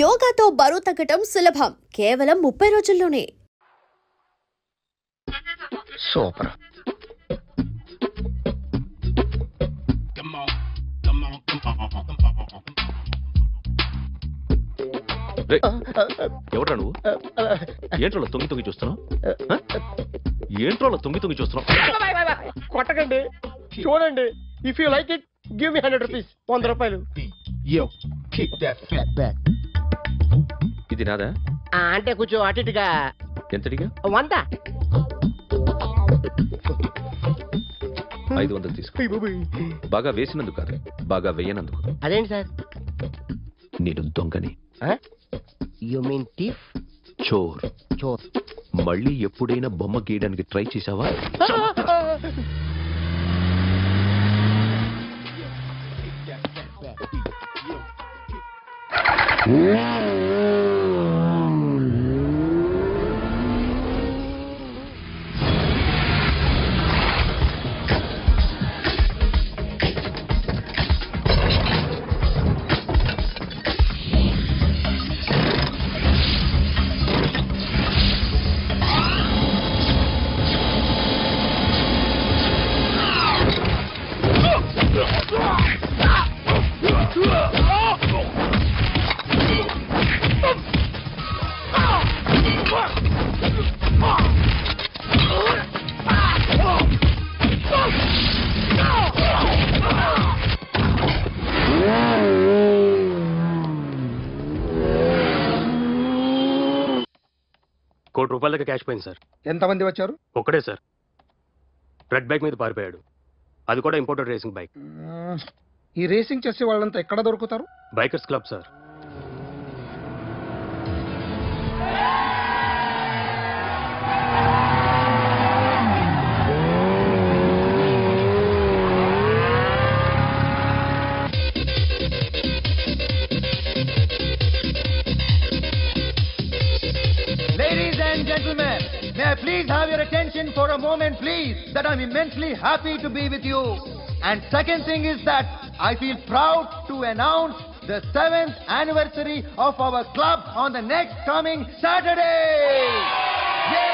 యోగాతో బరువు తగ్గటం సులభం, కేవలం 30 రోజుల్లోనే. సూపర్. ఎవడ్రా నువ్వు? ఏంట్రోలో తొంగి తొంగి చూస్తున్నావు? ఏంట్రోలో తొంగి తొంగి చూస్తున్నావు? కొట్టకండి, చూడండి. If you like it give me 100 rupees. 100 రూపాయలు. ఇది నాదా? అంటే కొంచెం అటు ఇటుగా. ఎంతడిగా? 100. 500 తీసుకో. బాగా వేసినందుకు కాదు, బాగా వేయనందుకు. అదేంటి సార్? నేను దొంగని. You mean thief? చోర్. చోర్. మళ్ళీ ఎప్పుడైనా బొమ్మ గీయడానికి ట్రై చేసావా? ₹1,00,000 క్యాష్ పోయింది సార్. ఎంతమంది వచ్చారు? ఒక్కడే సార్. రెడ్ బైక్ మీద పారిపోయాడు. అది కూడా ఇంపోర్టెడ్ రేసింగ్ బైక్. ఈ రేసింగ్ చేసే వాళ్ళంతా ఎక్కడ దొరుకుతారు? Bikers club sir. Ladies and gentlemen, may I please have your attention for a moment, please, that I'm immensely happy to be with you. And second thing is that I feel proud to announce the 7th anniversary of our club on the next coming Saturday. Yay!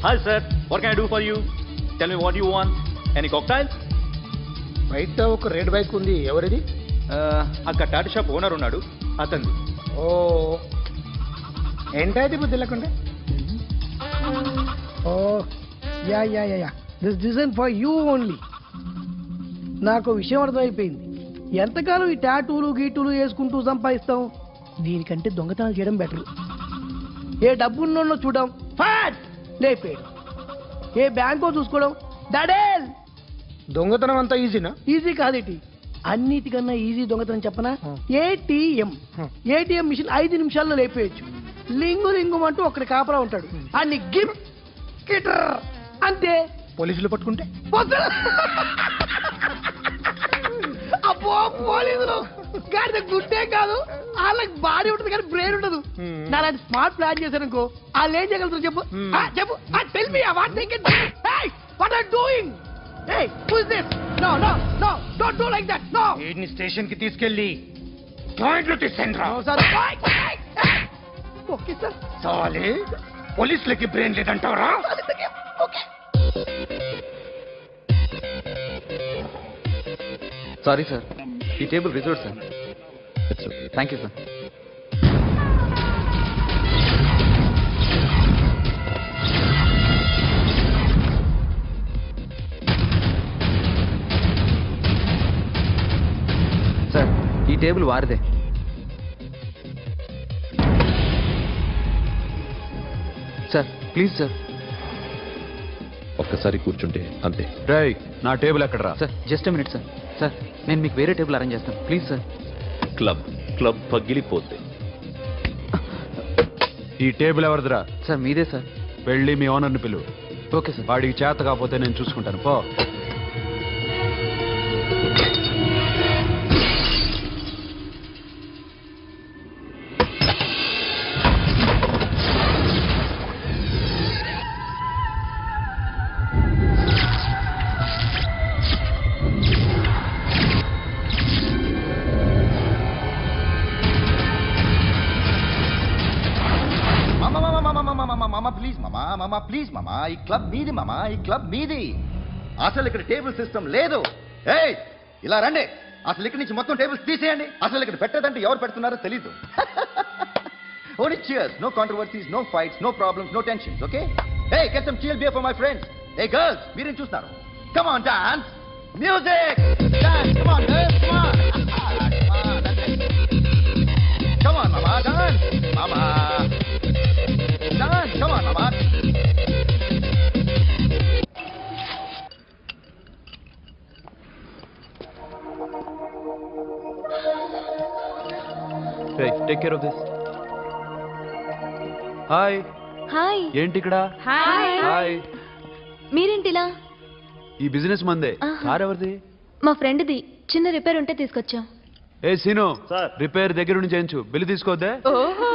Hi sir, what can I do for you? Tell me what you want. Any cocktails? బయట ఒక red bike ఉంది, ఎవరిది? అక్కడ Tata shop owner ఉన్నాడు, అతనిది. ఓ ఏంటది బుద్ధి లేకుండా? Oh yeah yeah yeah yeah this design for you only. నాకు విషయం అర్థమైపోయింది. ఎంతకాలం ఈ టాటూలు గీటులు వేసుకుంటూ సంపాదిస్తాం? దీనికంటే దొంగతనాలు చేయడం బెటర్. ఏ డబ్బున్నోళ్ళో చూడడం ఫాట్ లేపేయడం, ఏ బ్యాంకో చూసుకోవడం డడేల్. దొంగతనం అంతా ఈజీనా? ఈజీ కాదేటి, అన్నిటికన్నా ఈజీ దొంగతనం చెప్పనా? ఏటీఎం. ఏటీఎం మిషన్ 5 నిమిషాల్లో లేపేయచ్చు. లింగు లింగు అంటూ ఒకటి కాపరా ఉంటాడు, అన్ని గిమ్ కిటర్ అంతే. పోలీసులు పట్టుకుంటే అబ్బో పోలీసులు గాడి గుడ్డే కాదు, వాళ్ళకి బాడీ ఉంటుంది కానీ బ్రెయిన్ ఉండదు. నా అలాంటి స్మార్ట్ ప్లాన్ చేశానుకో, వాళ్ళు ఏం చేయగలుగుతారు చెప్పు? చెప్పు, tell me what they can. Hey what are doing? Hey who is this? No no no don't do like that. No, వీడిని స్టేషన్ కి తీసుకెళ్ళి జాయింట్లు తీసేయండిరా. Sir okay sir. సాలే పోలీసులకి బ్రెయిన్ లేదంటావరా? ఓకే. సారీ సార్, ఈ table reserve sir. Thank you sir. Sir ఈ టేబుల్ వారిదే. Sir please sir. ఒక్కసారి కూర్చుంటే అంతే. రేయ్ నా టేబుల్ ఎక్కడరా? Sir just minute sir. Sir నేను మీకు వేరే టేబుల్ అరేంజ్ చేస్తాను ప్లీజ్ సార్. క్లబ్ పగిలిపోద్ది. ఈ టేబుల్ ఎవరిదిరా? సార్ మీదే సార్. వెళ్ళి మీ ఓనర్ని పిలువు. Okay sir. వాడికి చేత కాకపోతే నేను చూసుకుంటాను పో. మామా ప్లీజ్ మామా, ఈ క్లబ్ మీది మామా, ఈ క్లబ్ మీది. అసలు ఇక్కడ టేబుల్ సిస్టమ్ లేదు. ఏయ్ ఇలా రండి, అసలు ఇక్కడ నుంచి మొత్తం టేబుల్స్ తీసేయండి. అసలు ఇక్కడ పెట్టదంటే ఎవరు పెడుతున్నారో తెలీదు. Only cheers, no controversies, no fights, no problems, no tensions, okay? Hey, get some chill beer for my friends. Hey girls, మీరేం చూస్తున్నారు? Come on, dance. Music. Dance, come on girls, come on. Come on, mama, dance. Mama. Dance, come on, mama. Hey, take care of this. Hi. Hi. ఏంటి ఇక్కడ? Hi. మీరేంటిలా? ఈ business మందే. Car ఎవరిది? మా ఫ్రెండ్ది. చిన్న repair ఉంటే తీసుకొచ్చా. ఏ సీను, రిపేర్ దగ్గర నుంచి చేయించు. బిల్లు తీసుకోవద్దే? ఓహో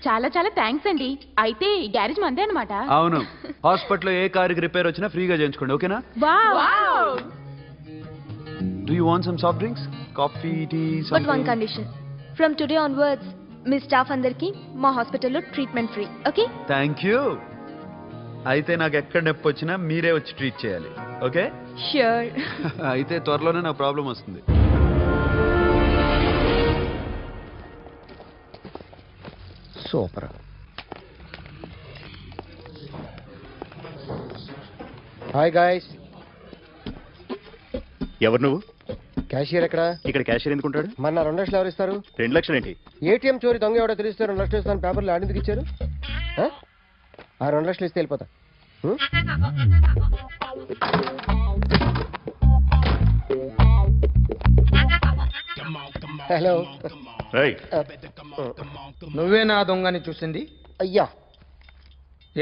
చాలా చాలా థ్యాంక్స్ అండి. అయితే ఈ గ్యారేజ్ మందే అన్నమాట. అవును. హాస్పిటల్లో ఏ కారుకి రిపేర్ వచ్చినా ఫ్రీగా చేయించుకోండి, ఓకేనా? Wow. Do you want some soft drinks? Coffee, tea, but one condition. From today onwards మీ స్టాఫ్ అందరికి మా హాస్పిటల్లో treatment free, okay? Thank you. అయితే నాకు ఎక్కడ నొప్పి వచ్చినా మీరే వచ్చి ట్రీట్ చేయాలి, ఓకే? ష్యూర్. అయితే త్వరలోనే నాకు ప్రాబ్లం వస్తుంది. సూపర్. Hi guys. ఎవరు నువ్వు? క్యాషియర్ ఎక్కడ? ఇక్కడ క్యాషియర్ ఎందుకుంటాడు? మన 2 లక్షలు ఎవరు ఇస్తారు? 2 లక్షలు ఏంటి? ఏటీఎం చోరీ దొంగ ఎవడో తెలిస్తే 2 లక్షలు ఇస్తాను పేపర్లు ఆడిందుకు ఇచ్చారు. ఆ 2 లక్షలు ఇస్తే వెళ్ళిపోతా. హలో. నువ్వే నా దొంగని చూసింది? అయ్యా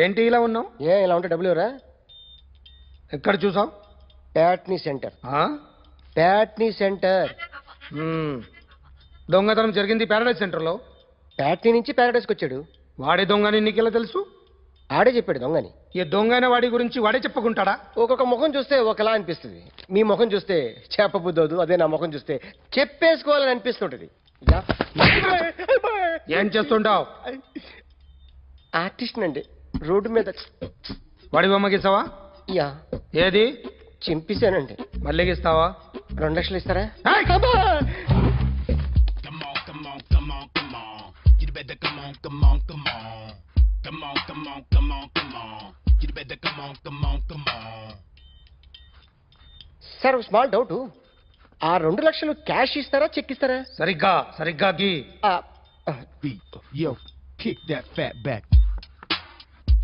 ఏంటి ఇలా ఉన్నావు? ఇలా ఉంటే డబ్బులు ఎవరా? ఎక్కడ చూసావు? ప్యాట్నీ సెంటర్. ప్యాట్నీ సెంటర్. దొంగతనం జరిగింది ప్యారడైజ్ సెంటర్లో. ప్యాట్నీ నుంచి ప్యారడైజ్కి వచ్చాడు. వాడే దొంగని నీకెలా తెలుసు? ఆడే చెప్పాడు దొంగని. ఈ దొంగైన వాడి గురించి వాడే చెప్పుకుంటాడా? ఒక్కొక్క ముఖం చూస్తే ఒకలా అనిపిస్తుంది. మీ ముఖం చూస్తే చెప్పబుద్దోదు, అదే నా ముఖం చూస్తే చెప్పేసుకోవాలని అనిపిస్తుంటది. ఏం చేస్తుంటావు? ఆర్టిస్ట్ అండి. రోడ్డు మీద వాడి బొమ్మ గీసావా? యా. ఏది? చింపేశానండి. మళ్ళీ గీస్తావా? 2 లక్షలు ఇస్తారా? Sir small doubt. ఆ 2 లక్షలు క్యాష్ ఇస్తారా చెక్ ఇస్తారా? సరిగ్గా గీ. Yo, kick that fat back.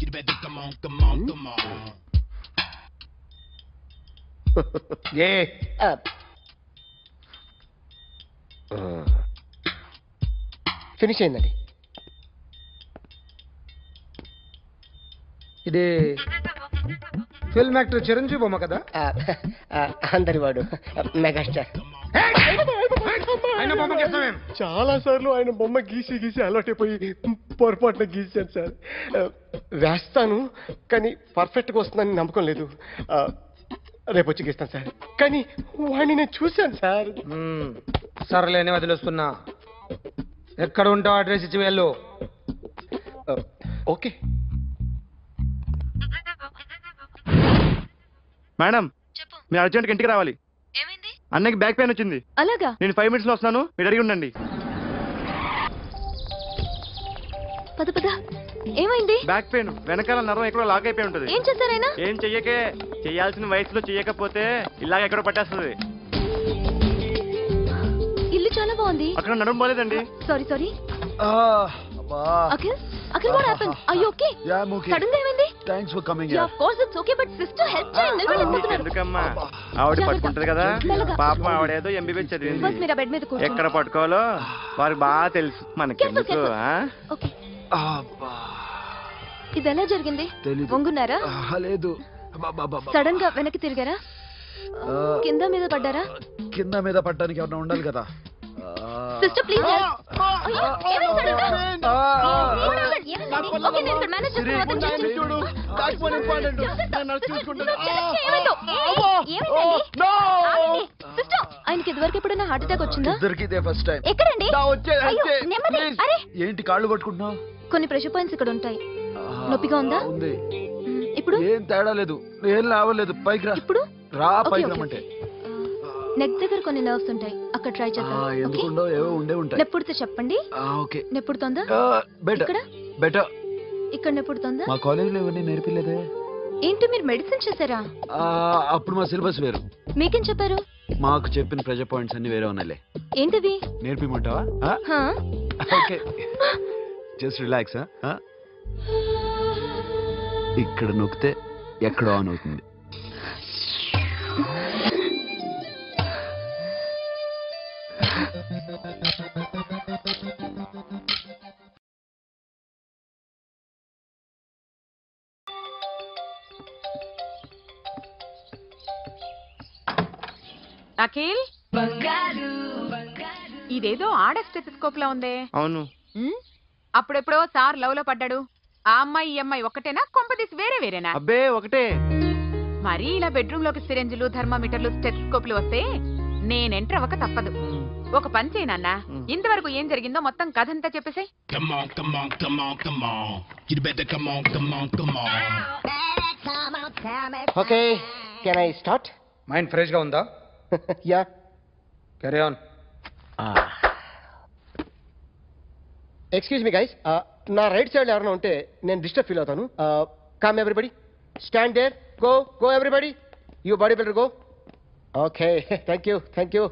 You better come on. Finish అయిందండి. ఇది ఫిల్మ్ యాక్టర్ చిరంజీవి బొమ్మ కదా? అందరి వాడు మెగాస్టార్. చాలా సార్లు ఆయన బొమ్మ గీసి అలవాటైపోయి పొరపాటున గీసాను సార్. వేస్తాను కానీ పర్ఫెక్ట్గా వస్తుందని నమ్మకం లేదు. రేపు వచ్చి గీస్తాను సార్. కానీ వాడిని నేను చూశాను సార్. సర్లేని వదిలేస్తున్నా. ఎక్కడ ఉంటావు అడ్రస్ ఇచ్చి వెళ్ళు. ఓకే మేడం, మీరు అర్జెంట్గా ఇంటికి రావాలి. అన్నకి బ్యాక్ పెయిన్ వచ్చింది. అలాగా? నేను 5 minutes లో వస్తున్నాను, మీరు అడిగి ఉండండి. పద పద. ఏమైంది? బ్యాక్ పెయిన్, వెనకాల నరం ఎక్కడో లాక్ అయిపోయి ఉంటుంది. ఏం చేశారైనా? ఏం చెయ్యకే, చెయ్యాల్సిన వయసులో చెయ్యకపోతే ఇలాగ ఎక్కడో పట్టేస్తుంది. ఇల్లు చాలా బాగుంది. అక్కడ నడుము బాలేదండి. Sorry. Akhil, what happened? Are you okay? Yeah, I'm okay. Suddenly ఏమైంది? Thanks for coming Yeah, here. of course it's okay, but sister help చేయండి. ఎందుకమ్మా, ఆవిడ పట్టుకుంటది కదా. పాపం ఆవిడేదో ఎంబీబీఎస్ చదివింది. ఫస్ట్ మీరు బెడ్ మీద కూర్చోండి. ఎక్కడ పట్టుకోవాలో వారికి బాగా తెలుసు. మనకెందుకు? ఓకే. ఇది ఎలా జరిగింది? వంగున్నారా? లేదు. సడన్ గా వెనక్కి తిరిగారా? కింద మీద పడ్డారా? కింద మీద పడ్డానికి ఏమన్నా ఉండాలి కదా. Sister please help. ఏమైంది సడన్ గా? ఓకే నేను ఇక్కడ మేనేజ్ చేస్తాను. చూడు దాట్ వన్ ఇంపార్టెంట్ నేను చూసుకుంటాను. సిస్టర్ ఆయనకి ఇదివరకు ఎప్పుడైనా హార్ట్ అటాక్ వచ్చిందా? ఇద్దరికి ఇదే ఫస్ట్ టైం. ఎక్కడండి? అరే ఏంటి కాళ్ళు పట్టుకుంటున్నావు? కొన్ని ప్రెషర్ పాయింట్స్ ఇక్కడ ఉంటాయి. నొప్పిగా ఉందా? ఉంది. ఇప్పుడు ఏం తేడా లేదు, ఏం లావలేదు. పైకి రా. ఇప్పుడు రా పైకి రమ్మంటే. నెక్ దగ్గర కొన్ని నర్వ్స్ ఉంటాయి, అక్కడ ట్రై చేద్దాం. ఎందుకుండో ఏవో ఉండే ఉంటాయి. నెప్పుడుతో చెప్పండి. ఓకే. నెప్పుడుతోందా? బెటర్. ఇక్కడ నెప్పుడుతోందా? మా కాలేజీలో ఎవరిని నేర్పిలేదే. ఏంటి మీరు మెడిసిన్ చేశారా? అప్పుడు మా సిలబస్ వేరు. మీకేం చెప్పారు? మాకు చెప్పిన ప్రెజర్ పాయింట్స్ అన్ని వేరే ఉన్నాయిలే. ఏంటివి? నేర్పిమంటావా? Okay, just relax. ఇక్కడ నొక్కితే ఎక్కడ ఆన్ అవుతుంది. అఖిల్, ఇదేదో ఆడ స్టెథోస్కోప్ లా ఉందే. అవును. అప్పుడెప్పుడో సార్ లవ్ లో పడ్డాడు. ఆ అమ్మాయి ఈ అమ్మాయి ఒకటేనా, కొంపదీసి వేరేనా? అబ్బే ఒకటే. మరీ ఇలా బెడ్రూమ్ లోకి సిరెంజులు, థర్మామీటర్లు, స్టెథోస్కోప్లు వస్తే నేను ఎంటర్ అవ్వక తప్పదు. ఒక పని చేయనన్నా, ఇంతవరకు ఏం జరిగిందో మొత్తం కథ అంతా చెప్పేసాయి. Okay, can I start? Mind fresh గా ఉందా? Yeah, carry on. Excuse me guys, నా రైట్ సైడ్ ఎవరైనా ఉంటే నేను డిస్టర్బ్ ఫీల్ అవుతాను. Come everybody, stand there, go everybody, you body builder go. Okay, thank you.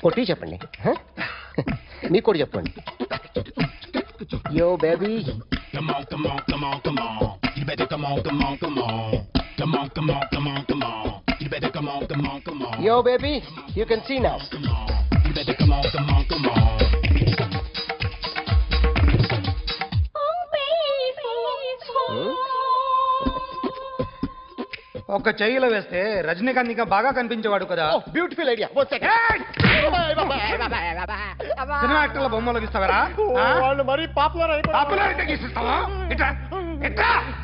కొట్టి చెప్పండి, మీకు కూడా చెప్పండి. Yo baby, yo baby, you can see now. You better come on. Oh baby, ఒక చెయ్యిలో వేస్తే రజనీకాంత్ ఇంకా బాగా కనిపించేవాడు కదా. Beautiful idea. సినిమా యాక్టర్ల బొమ్మలు గీస్తావరా? వాళ్ళు మరీ పాపులారిటీ గీసిస్తావా?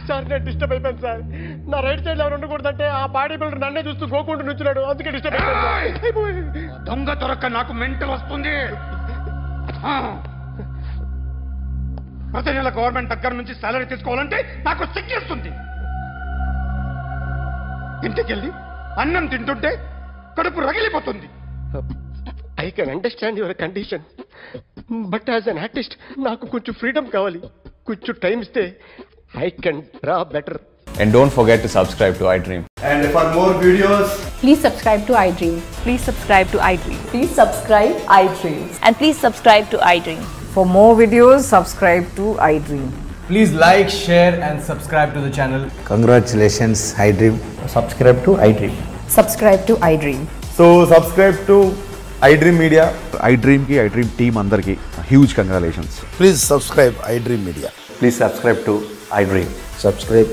సార్ నేను డిస్టర్బ్ అయిపోయాను సార్. నా రైట్ సైడ్ ఎవరు ఉండకూడదంటే ఆ బాడీ బిల్డర్ నన్నే చూస్తూ గోకుంటూ నుంచున్నాడు, అందుకే డిస్టర్బ్ అయిపోయాను. దొంగ దొరక్క నాకు మెంటల్ వస్తుంది. ప్రతి నెల గవర్నమెంట్ దగ్గర నుంచి సాలరీ తీసుకోవాలంటే నాకు సిగ్గేస్తుంది. ఇంటికెళ్ళి అన్నం తింటుంటే కడుపు రగిలిపోతుంది. I can understand your condition, but as an artist నాకు కొంచెం ఫ్రీడమ్ కావాలి. కొంచెం టైం ఇస్తే I can draw better. And don't forget to subscribe to iDream. And for more videos, please subscribe to iDream. Please subscribe to iDream. Please subscribe iDream. And please subscribe to iDream. For more videos, subscribe to iDream. please like, share and subscribe to the channel. Congratulations iDream. Subscribe to iDream. Subscribe to iDream. So subscribe to iDream Media. iDream ki iDream team andarki huge congratulations. Please subscribe iDream Media. Please subscribe to iDream. Subscribe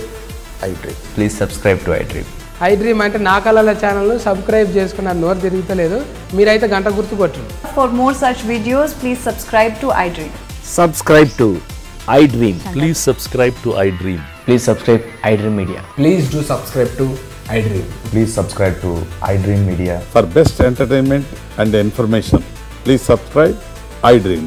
iDream. Please subscribe to iDream. iDream అంటే నా కళల channel subscribe చేసుకున్న నోరు తిరుగుతలేదు, మీరైతే గంట గుర్తు కొట్టండి. For more such videos, please subscribe to iDream. Subscribe to iDream. Please subscribe to iDream. Please subscribe iDream Media. Please do subscribe to iDream. Please subscribe to iDream Media. For best entertainment and information, please subscribe iDream.